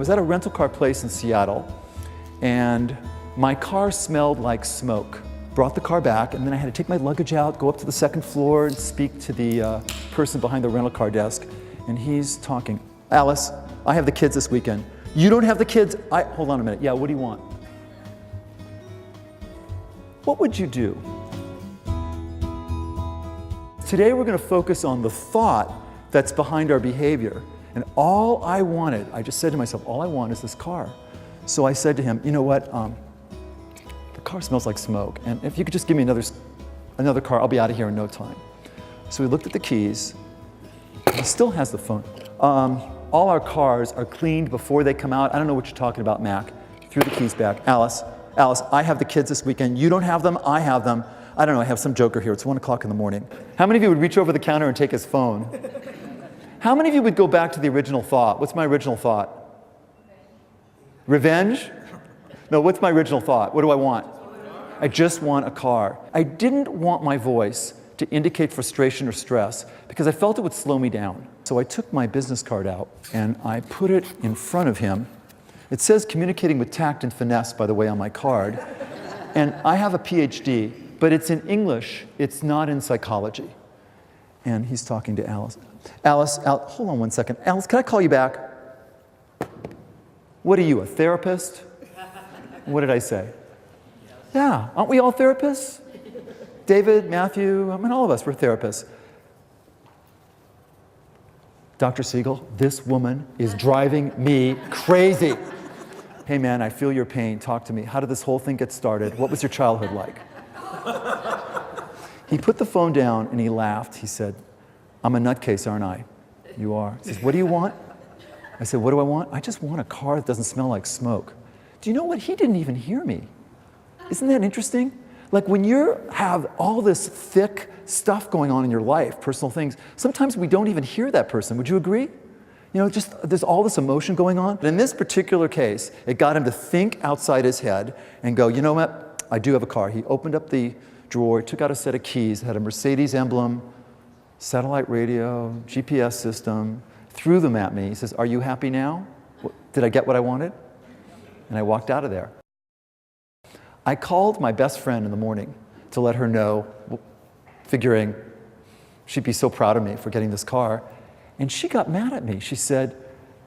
was at a rental car place in Seattle, and my car smelled like smoke. Brought the car back, and then I had to take my luggage out, go up to the second floor and speak to the person behind the rental car desk, and he's talking. Alice, I have the kids this weekend. You don't have the kids? Hold on a minute. Yeah, what do you want? What would you do? Today we're going to focus on the thought that's behind our behavior. And all I wanted, I just said to myself, all I want is this car. So I said to him, you know what? The car smells like smoke, and if you could just give me another car, I'll be out of here in no time. So we looked at the keys. He still has the phone. All our cars are cleaned before they come out. I don't know what you're talking about, Mac. Threw the keys back. Alice, I have the kids this weekend. You don't have them, I have them. I don't know, I have some joker here. It's 1 o'clock in the morning. How many of you would reach over the counter and take his phone? How many of you would go back to the original thought? What's my original thought? Revenge? No, what's my original thought? What do I want? I just want a car. I didn't want my voice to indicate frustration or stress because I felt it would slow me down. So I took my business card out and I put it in front of him. It says communicating with tact and finesse, by the way, on my card. And I have a PhD, but it's in English. It's not in psychology. And he's talking to Alice. Alice, hold on 1 second. Alice, can I call you back? What are you, a therapist? What did I say? Yeah, aren't we all therapists? David, Matthew, I mean, all of us, we're therapists. Dr. Seigel, this woman is driving me crazy. Hey man, I feel your pain, talk to me. How did this whole thing get started? What was your childhood like? He put the phone down and he laughed. He said, I'm a nutcase, aren't I? You are. He says, what do you want? I said, what do I want? I just want a car that doesn't smell like smoke. Do you know what? He didn't even hear me. Isn't that interesting? Like when you have all this thick stuff going on in your life, personal things, sometimes we don't even hear that person. Would you agree? You know, just there's all this emotion going on. But in this particular case, it got him to think outside his head and go, you know what? I do have a car. He opened up the drawer, took out a set of keys, had a Mercedes emblem, satellite radio, GPS system, threw them at me. He says, are you happy now? Did I get what I wanted? And I walked out of there. I called my best friend in the morning to let her know, figuring she'd be so proud of me for getting this car. And she got mad at me. She said,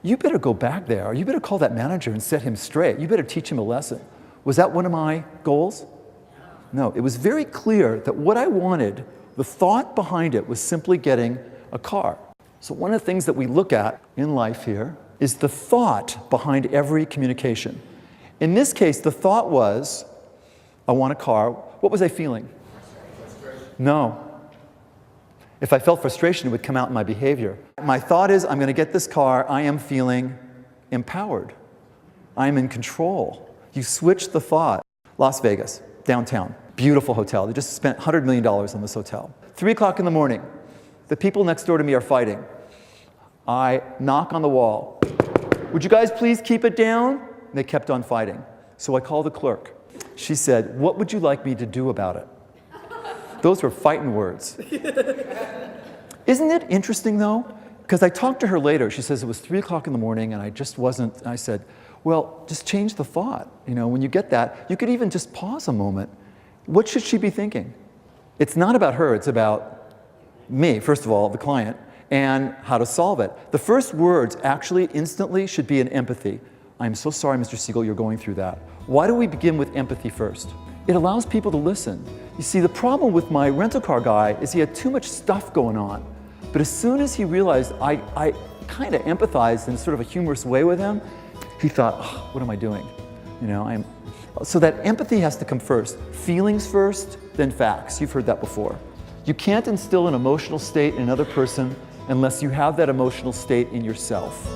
you better go back there, or you better call that manager and set him straight. You better teach him a lesson. Was that one of my goals? No, it was very clear that what I wanted, the thought behind it was simply getting a car. So one of the things that we look at in life here is the thought behind every communication. In this case, the thought was, I want a car. What was I feeling? No. If I felt frustration, it would come out in my behavior. My thought is, I'm going to get this car. I am feeling empowered. I am in control. You switch the thought. Las Vegas, downtown, beautiful hotel. They just spent $100 million on this hotel. 3 o'clock in the morning, the people next door to me are fighting. I knock on the wall. Would you guys please keep it down? And they kept on fighting. So I called the clerk. She said, what would you like me to do about it? Those were fighting words. Isn't it interesting though? Because I talked to her later. She says it was 3 o'clock in the morning and I just wasn't, I said, well, just change the thought. You know, when you get that, you could even just pause a moment. What should she be thinking? It's not about her, it's about me, first of all, the client, and how to solve it. The first words actually instantly should be an empathy. I'm so sorry, Mr. Seigel, you're going through that. Why do we begin with empathy first? It allows people to listen. You see, the problem with my rental car guy is he had too much stuff going on. But as soon as he realized I kind of empathized in sort of a humorous way with him, he thought, oh, what am I doing? You know, so that empathy has to come first. Feelings first, then facts. You've heard that before. You can't instill an emotional state in another person unless you have that emotional state in yourself.